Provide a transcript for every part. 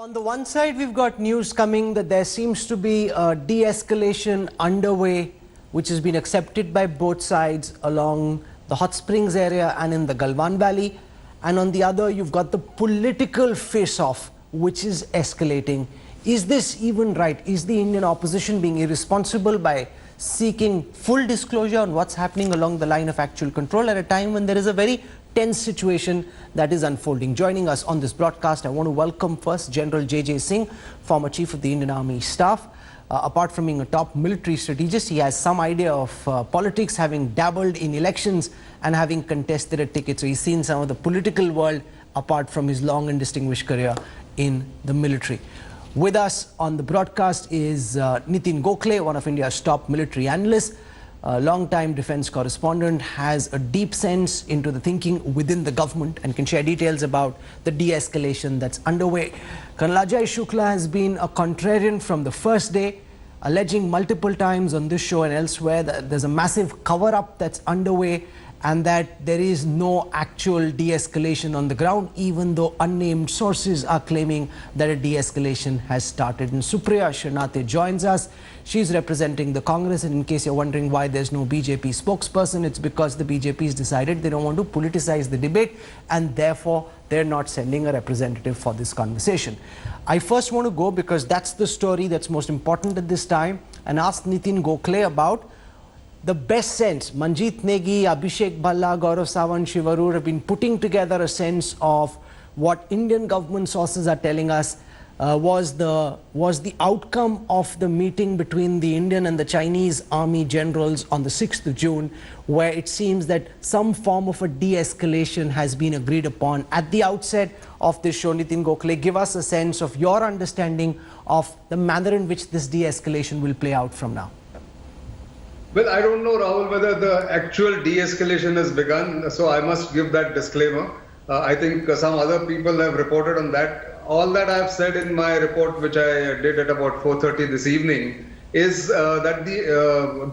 On the one side, we've got news coming that there seems to be a de-escalation underway, which has been accepted by both sides along the Hot Springs area and in the Galwan Valley. And on the other, you've got the political face-off, which is escalating. Is this even right? Is the Indian opposition being irresponsible by seeking full disclosure on what's happening along the line of actual control at a time when there is a very tense situation that is unfolding? Joining us on this broadcast, I want to welcome first General J.J. Singh, former Chief of the Indian Army Staff. Apart from being a top military strategist, he has some idea of politics, having dabbled in elections and having contested a ticket. So he's seen some of the political world apart from his long and distinguished career in the military. With us on the broadcast is Nitin Gokhale, one of India's top military analysts, a long-time defense correspondent, has a deep sense into the thinking within the government and can share details about the de-escalation that's underway. Colonel Ajay Shukla has been a contrarian from the first day, alleging multiple times on this show and elsewhere that there's a massive cover-up that's underway and that there is no actual de-escalation on the ground, even though unnamed sources are claiming that a de-escalation has started. And Supriya Shrinathe joins us. She's representing the Congress, and in case you're wondering why there's no BJP spokesperson, it's because the BJP has decided they don't want to politicize the debate, and therefore they're not sending a representative for this conversation. I first want to go, because that's the story that's most important at this time, and ask Nitin Gokhale about the best sense. Manjeet Negi, Abhishek Bhalla, Gaurav Sawant, Shiv Arur have been putting together a sense of what Indian government sources are telling us was the outcome of the meeting between the Indian and the Chinese army generals on the 6th of June, where it seems that some form of a de-escalation has been agreed upon. At the outset of this show, Nitin Gokhale, give us a sense of your understanding of the manner in which this de-escalation will play out from now. Well, I don't know, Rahul, whether the actual de-escalation has begun, so I must give that disclaimer. I think some other people have reported on that. All that I have said in my report, which I did at about 4:30 this evening, is that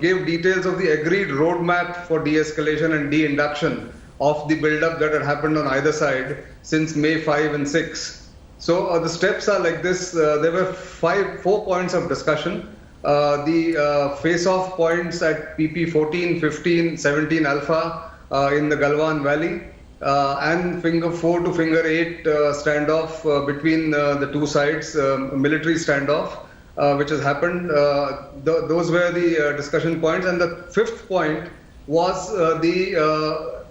gave details of the agreed roadmap for de-escalation and de-induction of the build-up that had happened on either side since May 5 and 6. So the steps are like this. There were four points of discussion. The face-off points at PP 14, 15, 17 Alpha in the Galwan Valley, and finger 4 to finger 8 standoff between the two sides, military standoff, which has happened. Those were the discussion points. And the fifth point was the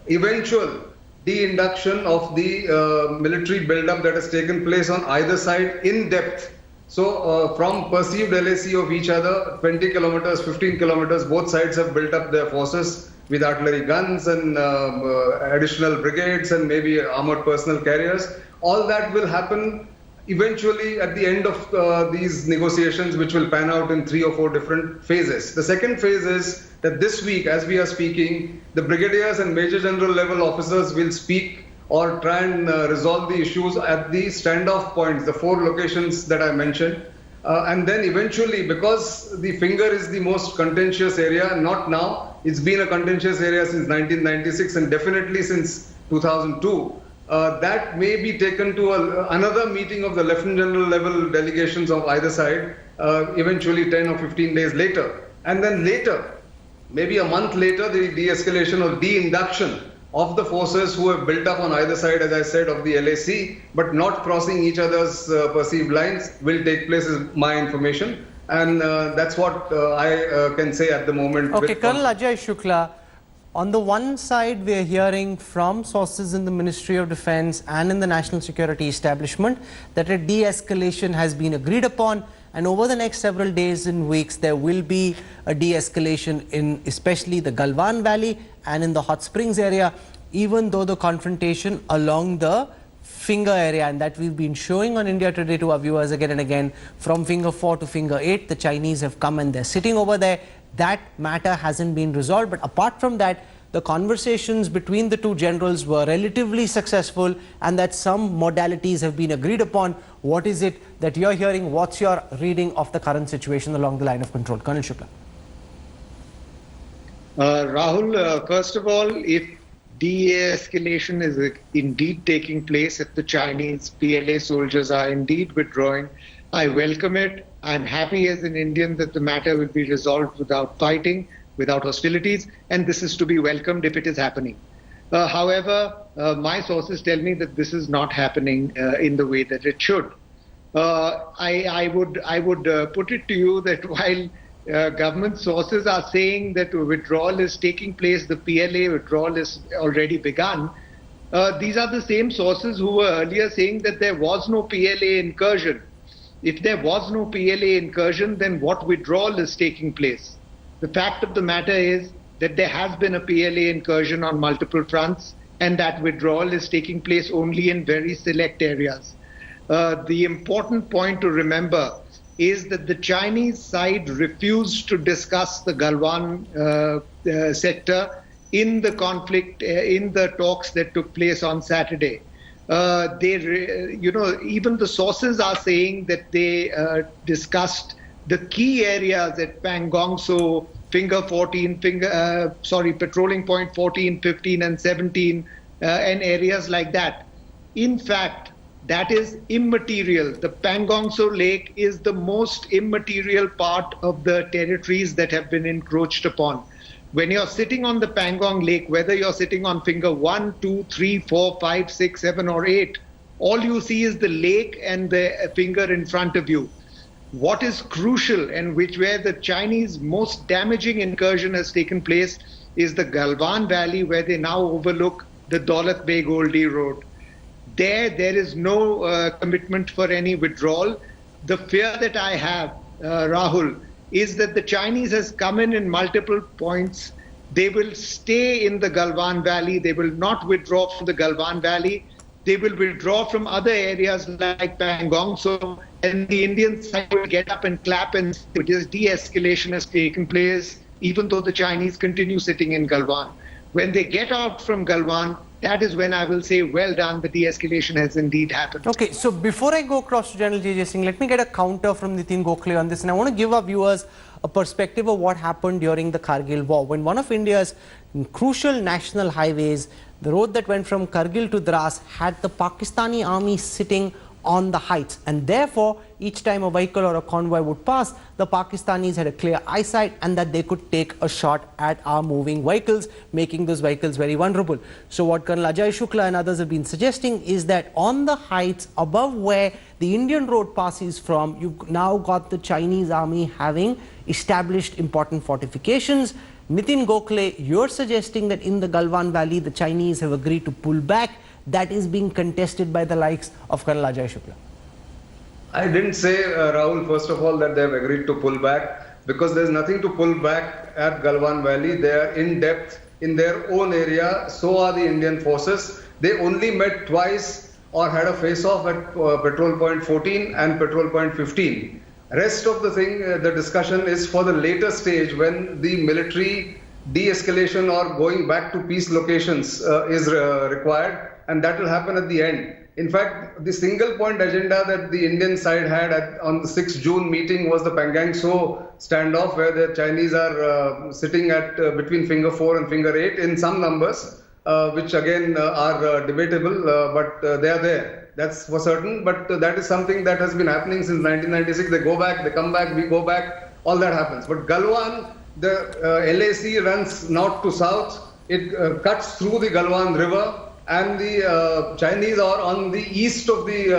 eventual de-induction of the military build-up that has taken place on either side in depth. So from perceived LAC of each other, 20 kilometers, 15 kilometers, both sides have built up their forces with artillery guns and additional brigades and maybe armored personnel carriers. All that will happen eventually at the end of these negotiations, which will pan out in 3 or 4 different phases. The second phase is that this week, as we are speaking, the brigadiers and major general level officers will speak or try and resolve the issues at the standoff points, the 4 locations that I mentioned. And then eventually, because the finger is the most contentious area, not now, it's been a contentious area since 1996 and definitely since 2002, that may be taken to another meeting of the Lieutenant General level delegations of either side, eventually 10 or 15 days later. And then later, maybe a month later, the de-escalation or de-induction of the forces who have built up on either side, as I said, of the LAC, but not crossing each other's perceived lines, will take place, is my information. And that's what I can say at the moment. Okay, Colonel Ajay Shukla, on the one side, we are hearing from sources in the Ministry of Defense and in the national security establishment that a de-escalation has been agreed upon, and over the next several days and weeks, there will be a de-escalation in especially the Galwan Valley and in the Hot Springs area, even though the confrontation along the finger area, and that we've been showing on India Today to our viewers again and again, from finger 4 to finger 8, the Chinese have come and they're sitting over there. That matter hasn't been resolved. But apart from that, the conversations between the two generals were relatively successful, and that some modalities have been agreed upon. What is it that you're hearing? What's your reading of the current situation along the line of control? Colonel Shukla. Rahul, first of all, if de-escalation is indeed taking place, if the Chinese PLA soldiers are indeed withdrawing. I welcome it. I'm happy as an Indian that the matter will be resolved without fighting, without hostilities, and this is to be welcomed if it is happening. However, my sources tell me that this is not happening in the way that it should. I would put it to you that while government sources are saying that withdrawal is taking place, the PLA withdrawal is already begun, these are the same sources who were earlier saying that there was no PLA incursion. If there was no PLA incursion, then what withdrawal is taking place? The fact of the matter is that there has been a PLA incursion on multiple fronts, and that withdrawal is taking place only in very select areas. The important point to remember is that the Chinese side refused to discuss the Galwan sector in the conflict, in the talks that took place on Saturday. Even the sources are saying that they discussed the key areas at Pangong So, Finger 14, patrolling point 14, 15, and 17, and areas like that. In fact, that is immaterial. The Pangong So Lake is the most immaterial part of the territories that have been encroached upon. When you're sitting on the Pangong Lake, whether you're sitting on finger 1, 2, 3, 4, 5, 6, 7, or 8, all you see is the lake and the finger in front of you. What is crucial and where the Chinese most damaging incursion has taken place is the Galwan Valley, where they now overlook the Daulat Beg Oldie Road. There is no commitment for any withdrawal. The fear that I have, Rahul, is that the Chinese has come in multiple points. They will stay in the Galwan Valley. They will not withdraw from the Galwan Valley. They will withdraw from other areas like Pangong So, and the Indian side will get up and clap and say de-escalation has taken place, even though the Chinese continue sitting in Galwan. When they get out from Galwan, that is when I will say, well done, the de-escalation has indeed happened. Okay, so before I go across to General J.J. Singh, let me get a counter from Nitin Gokhale on this. And I want to give our viewers a perspective of what happened during the Kargil war. When one of India's crucial national highways, the road that went from Kargil to Dras, had the Pakistani army sitting on the heights, and therefore each time a vehicle or a convoy would pass, the Pakistanis had a clear eyesight and that they could take a shot at our moving vehicles, making those vehicles very vulnerable. So what Colonel Ajay Shukla and others have been suggesting is that on the heights above where the Indian road passes from, you've now got the Chinese army having established important fortifications. Nitin Gokhale, you're suggesting that in the Galwan Valley the Chinese have agreed to pull back. That is being contested by the likes of Colonel Ajay Shukla. I didn't say, Rahul, first of all, that they have agreed to pull back, because there's nothing to pull back at Galwan Valley. They are in depth in their own area. So are the Indian forces. They only met twice or had a face-off at Patrol Point 14 and Patrol Point 15. Rest of the thing, the discussion is for the later stage when the military de-escalation or going back to peace locations is required, and that will happen at the end. In fact, the single point agenda that the Indian side had on the 6th June meeting was the Pangong So standoff, where the Chinese are sitting at between finger 4 and finger 8 in some numbers, which again are debatable, but they are there. That's for certain, but that is something that has been happening since 1996. They go back, they come back, we go back, all that happens. But Galwan, the LAC runs north to south. It cuts through the Galwan River, and the Chinese are on the east of the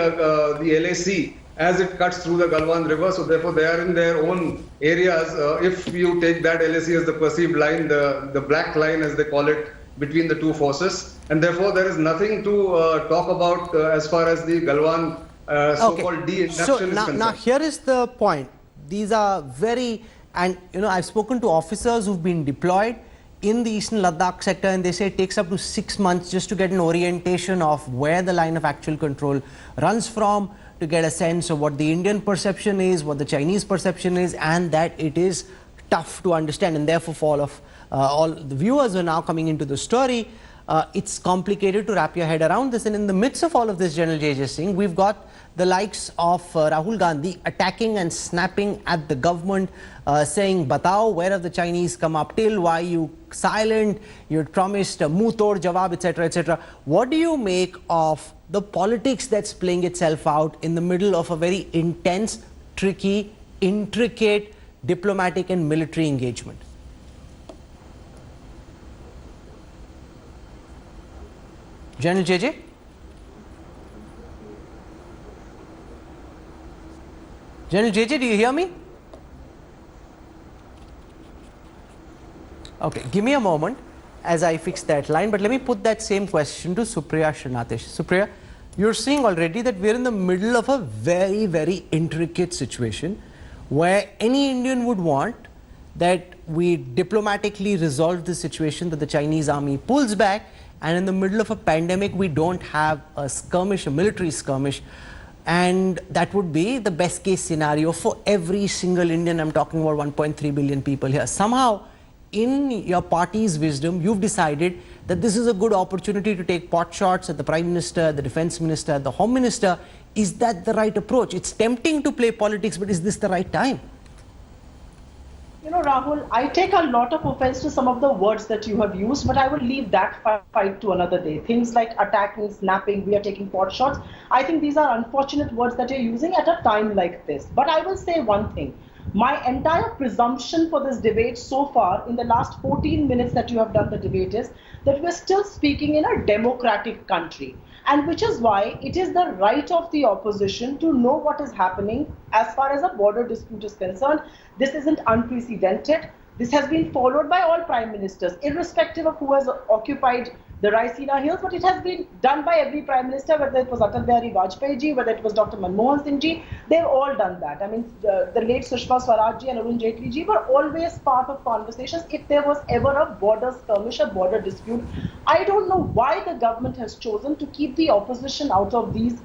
LAC as it cuts through the Galwan River. So therefore, they are in their own areas. If you take that LAC as the perceived line, the black line as they call it, between the two forces, and therefore there is nothing to talk about as far as the Galwan so-called de-induction is concerned. Now here is the point. These are very, and I've spoken to officers who've been deployed in the eastern Ladakh sector, and they say it takes up to 6 months just to get an orientation of where the line of actual control runs from, to get a sense of what the Indian perception is, what the Chinese perception is, and that it is tough to understand. And therefore, for all the viewers who are now coming into the story, it's complicated to wrap your head around this. And in the midst of all of this, General J.J. Singh, we've got the likes of Rahul Gandhi attacking and snapping at the government, saying, "Batao, where have the Chinese come up till? Why you silent? You had promised a muh tod jawab, etc., etc." What do you make of the politics that's playing itself out in the middle of a very intense, tricky, intricate diplomatic and military engagement? General JJ? General JJ, do you hear me? Okay, give me a moment as I fix that line, but let me put that same question to Supriya Srinathesh. Supriya, you're seeing already that we're in the middle of a very, very intricate situation where any Indian would want that we diplomatically resolve the situation, that the Chinese army pulls back, and in the middle of a pandemic we don't have a skirmish, a military skirmish, and that would be the best case scenario for every single Indian. I'm talking about 1.3 billion people here. Somehow, in your party's wisdom, you've decided that this is a good opportunity to take pot shots at the Prime Minister, the Defence Minister, the Home Minister. Is that the right approach? It's tempting to play politics, but is this the right time? You know, Rahul, I take a lot of offense to some of the words that you have used, but I will leave that fight to another day. Things like attacking, snapping, we are taking pot shots. I think these are unfortunate words that you're using at a time like this. But I will say one thing. My entire presumption for this debate so far, in the last 14 minutes that you have done the debate, is that we're still speaking in a democratic country. And which is why it is the right of the opposition to know what is happening as far as a border dispute is concerned. This isn't unprecedented. This has been followed by all prime ministers, irrespective of who has occupied the Raisina Hills, but it has been done by every prime minister, whether it was Atal Bihari Vajpayee ji, whether it was Dr. Manmohan Singh ji. They've all done that. I mean, the late Sushma Swaraj ji and Arun Jaitley ji were always part of conversations if there was ever a border skirmish, a border dispute. I don't know why the government has chosen to keep the opposition out of these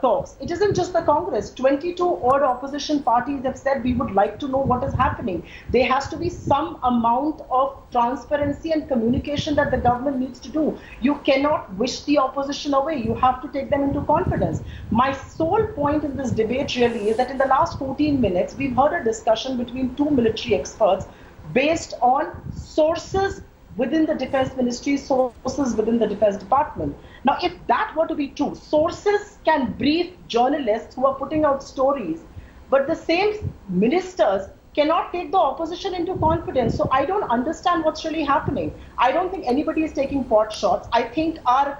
talks. It isn't just the Congress. 22 odd opposition parties have said we would like to know what is happening. There has to be some amount of transparency and communication that the government needs to do. You cannot wish the opposition away. You have to take them into confidence. My sole point in this debate really is that in the last 14 minutes, we've heard a discussion between two military experts based on sources within the Defense Ministry, sources within the Defense Department. Now, if that were to be true, sources can brief journalists who are putting out stories, but the same ministers cannot take the opposition into confidence. So I don't understand what's really happening. I don't think anybody is taking pot shots. I think our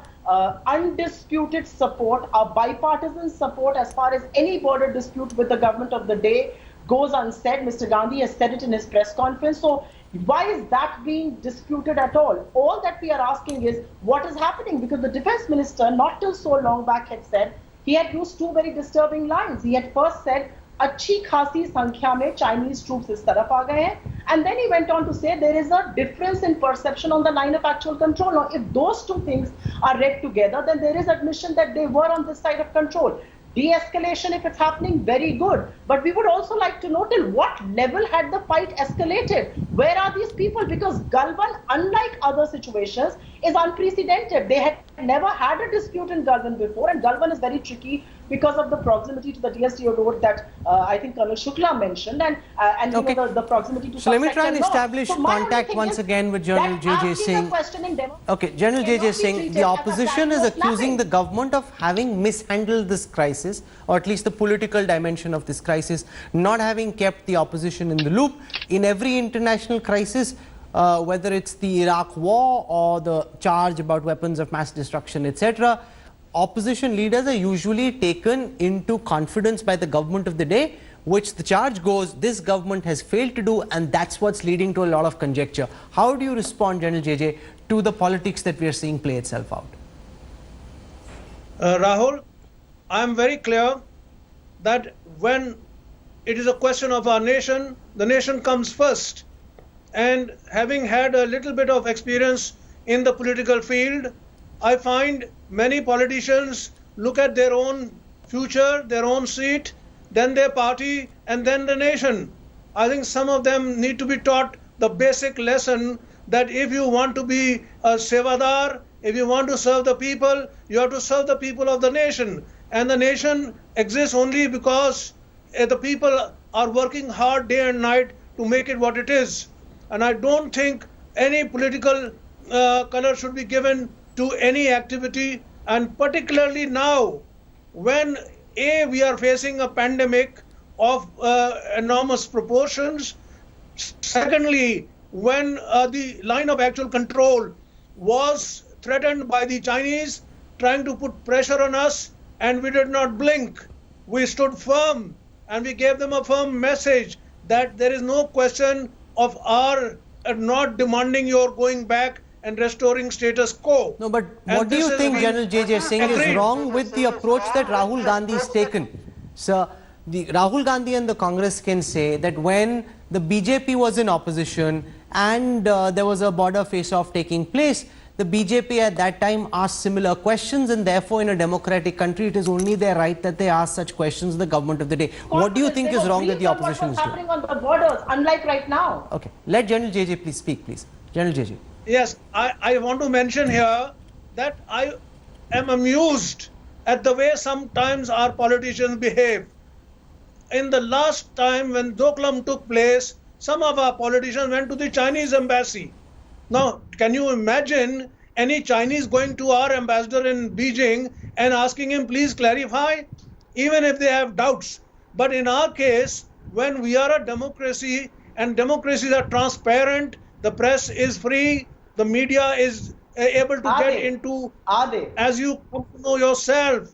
undisputed support, our bipartisan support as far as any border dispute with the government of the day goes unsaid. Mr. Gandhi has said it in his press conference. So why is that being disputed at all? All that we are asking is what is happening, because the defense minister not till so long back had said, he had used two very disturbing lines. He had first said, "Achhi khasi sankhya mein Chinese troops is taraf aa gaye hain," and then he went on to say there is a difference in perception on the line of actual control. Now, if those two things are read together, then there is admission that they were on this side of control. De-escalation, if it's happening, very good. But we would also like to know till what level had the fight escalated? Where are these people? Because Galwan, unlike other situations, is unprecedented. They had never had a dispute in Galwan before, and Galwan is very tricky because of the proximity to the DSTO road that I think Colonel Shukla mentioned, and okay, you know, the proximity to. So let me try and establish contact once again with General JJ Singh. Okay, General JJ Singh, the opposition is accusing the government of having mishandled this crisis, or at least the political dimension of this crisis, not having kept the opposition in the loop. In every international crisis, whether it's the Iraq war or the charge about weapons of mass destruction, etc., opposition leaders are usually taken into confidence by the government of the day, which the charge goes, this government has failed to do, and that's what's leading to a lot of conjecture. How do you respond, General JJ, to the politics that we are seeing play itself out? Rahul, I am very clear that when it is a question of our nation, the nation comes first. And having had a little bit of experience in the political field, I find many politicians look at their own future, their own seat, then their party, and then the nation. I think some of them need to be taught the basic lesson that if you want to be a sevadar, if you want to serve the people, you have to serve the people of the nation. And the nation exists only because the people are working hard day and night to make it what it is. And I don't think any political color should be given to any activity, and particularly now when we are facing a pandemic of enormous proportions. Secondly, when the line of actual control was threatened by the Chinese trying to put pressure on us, and we did not blink. We stood firm and we gave them a firm message that there is no question of our not demanding your going back and restoring status quo. No, but And what do this you is think we General J.J. Singh is agreed. wrong with the approach that Rahul Gandhi has taken? Sir, Rahul Gandhi and the Congress can say that when the BJP was in opposition and there was a border face-off taking place, the BJP at that time asked similar questions, and therefore in a democratic country it is only their right that they ask such questions to the government of the day. What do you think is wrong that the opposition is What's doing? happening on the borders, unlike right now? Okay, let General J.J. please speak, please. General J.J. Yes, I want to mention here that I am amused at the way sometimes our politicians behave. In the last time when Doklam took place, some of our politicians went to the Chinese embassy. Now, can you imagine any Chinese going to our ambassador in Beijing and asking him, please clarify, even if they have doubts? But in our case, when we are a democracy and democracies are transparent, the press is free, the media is able to Are get they? into, Are they? as you come to know yourself,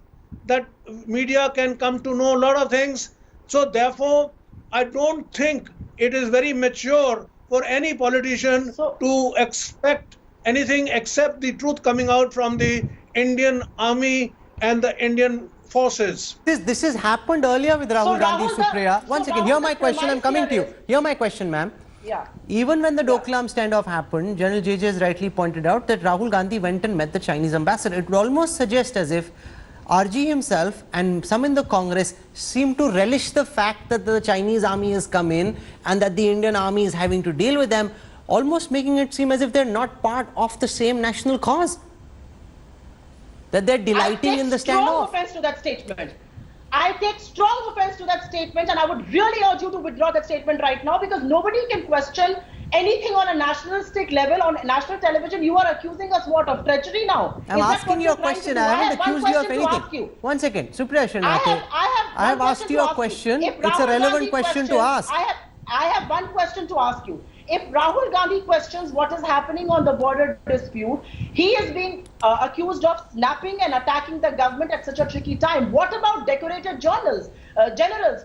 that media can come to know a lot of things. So therefore, I don't think it is very mature for any politician to expect anything except the truth coming out from the Indian army and the Indian forces. This has happened earlier with Rahul Gandhi, Rahul, Supriya. so One second, Rahul, hear my the question, I'm premise coming to here you. is- Hear my question, ma'am. Yeah. Even when the Doklam standoff happened, General J.J. has rightly pointed out that Rahul Gandhi went and met the Chinese ambassador. It would almost suggest as if RG himself and some in the Congress seem to relish the fact that the Chinese army has come in and that the Indian army is having to deal with them, almost making it seem as if they're not part of the same national cause. That they're delighting in the I take strong standoff. offense to that statement. I take strong offense to that statement, and I would really urge you to withdraw that statement right now, because nobody can question anything on a nationalistic level on national television. You are accusing us what, of treachery now? I'm Is that asking what you you're a trying to question. do? I haven't have one accused you of question to ask anything. you. One second, Supriya I Sharnate. have one asked you a to question. If It's a Rahul relevant Gandhi question to questions- ask. I have one question to ask you. If Rahul Gandhi questions what is happening on the border dispute, he is being accused of snapping and attacking the government at such a tricky time. What about decorated generals,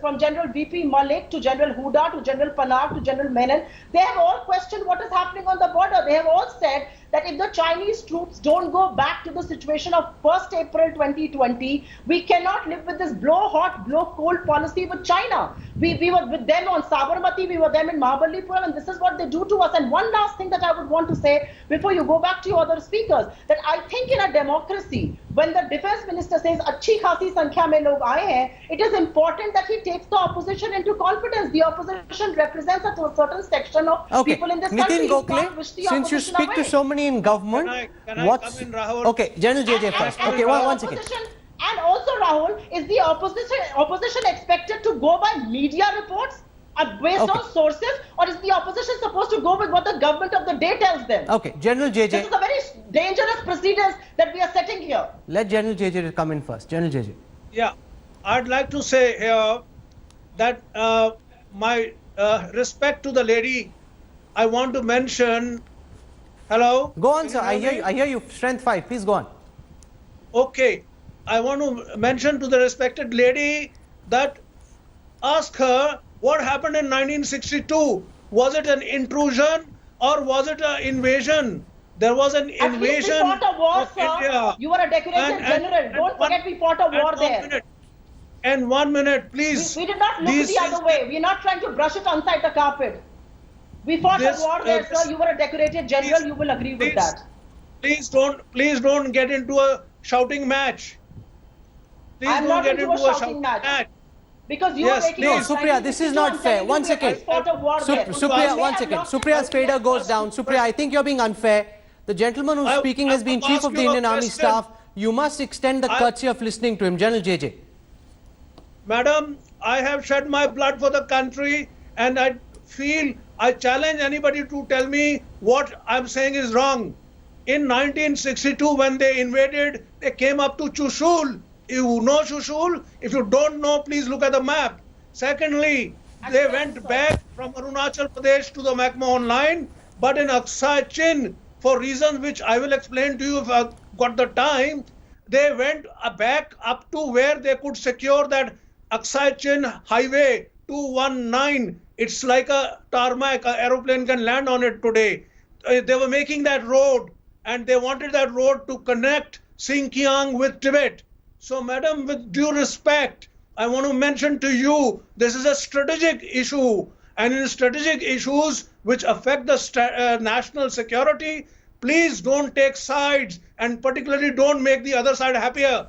from General VP Malik to General Huda to General Panag to General Menon? They have all questioned what is happening on the border. They have all said that if the Chinese troops don't go back to the situation of 1st April 2020, we cannot live with this blow hot, blow cold policy with China. We were with them on Sabarmati, we were them in Mahabalipuram, and this is what they do to us. And one last thing that I would want to say before you go back to your other speakers, that I think in a democracy, when the defense minister says achhi khasi sankhya mein log aaye hain, it is important that he takes the opposition into confidence. The opposition represents a certain section of Okay, people in this Nitin country. You can't wish Gokhale, the since you opposition speak to away. so many in government, Can I come in, Rahul? Okay, General JJ first. Okay, one second. And also, Rahul, is the opposition expected to go by media reports based Okay. on sources, or is the opposition supposed to go with what the government of the day tells them? Okay, General This JJ, is a very dangerous precedence that we are setting here. let General JJ come in first. General JJ. Yeah, I'd like to say here that my respect to the lady, I want to mention. Hello? Go on, sir. Can you hear me? I hear you. Strength 5. Please go on. Okay, I want to mention to the respected lady that ask her what happened in 1962. Was it an intrusion or was it an invasion? There was an At least we invasion fought a war, of sir. India. You were a decorated general. Don't forget we fought a war there. And 1 minute, please. We did not look These the other things- way. We're not trying to brush it aside the carpet. We fought This, a war there, this- sir. You were a decorated general. please- You will agree with please- that. Please don't get into a shouting match. Please I'm don't not get into a shouting match. Because you Yes, are making please. on Supriya, this is 1962, not I'm fair. telling One you, we second. fought a war there. Supriya, You may one have second. lost- Supriya's fader goes down. Supriya, I think you're being unfair. The gentleman who's I- speaking has been I'll Chief ask of the you a Indian Army question. Staff. You must extend the I- courtesy of listening to him. General JJ. Madam, I have shed my blood for the country, and I challenge anybody to tell me what I'm saying is wrong. In 1962, when they invaded, they came up to Chushul. You know Chushul? If you don't know, please look at the map. Secondly, they went back from Arunachal Pradesh to the McMahon line, but in Aksai Chin, for reasons which I will explain to you if I've got the time, they went back up to where they could secure that Aksai Chin Highway 219. It's like a tarmac, an aeroplane can land on it today. They were making that road, and they wanted that road to connect Xinjiang with Tibet. So, madam, with due respect, I want to mention to you, this is a strategic issue, and in strategic issues which affect the national security, please don't take sides, and particularly don't make the other side happier.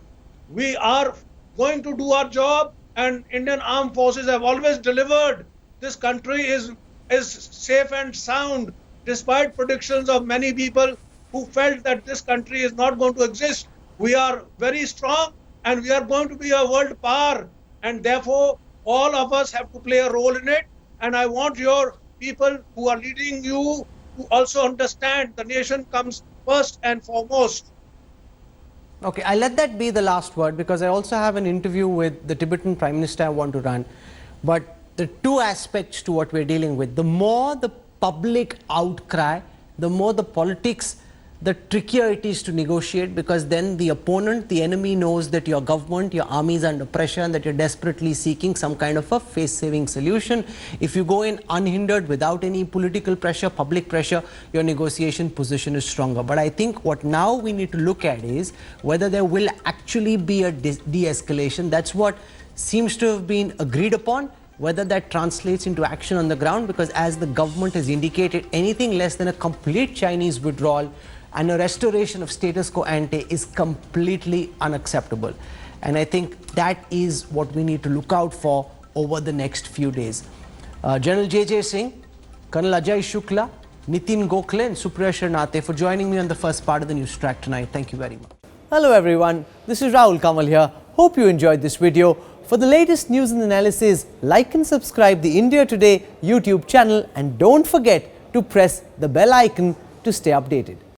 We are going to do our job, and Indian Armed Forces have always delivered. This country is safe and sound, despite predictions of many people who felt that this country is not going to exist. We are very strong, and we are going to be a world power, and therefore all of us have to play a role in it. And I want your people who are leading you to also understand the nation comes first and foremost. Okay, I'll let that be the last word, because I also have an interview with the Tibetan Prime Minister I want to run. But the two aspects to what we're dealing with: the more the public outcry, the more the politics, the trickier it is to negotiate, because then the opponent, the enemy, knows that your government, your army is under pressure, and that you're desperately seeking some kind of a face-saving solution. If you go in unhindered, without any political pressure, public pressure, your negotiation position is stronger. But I think what now we need to look at is whether there will actually be a de-escalation. That's what seems to have been agreed upon. Whether that translates into action on the ground, because as the government has indicated, anything less than a complete Chinese withdrawal and a restoration of status quo ante is completely unacceptable. And I think that is what we need to look out for over the next few days. General J.J. Singh, Colonel Ajay Shukla, Nitin Gokhale and Supriya Sharnate for joining me on the first part of the news track tonight. Thank you very much. Hello everyone, this is Rahul Kamal here. Hope you enjoyed this video. For the latest news and analysis, like and subscribe the India Today YouTube channel, and don't forget to press the bell icon to stay updated.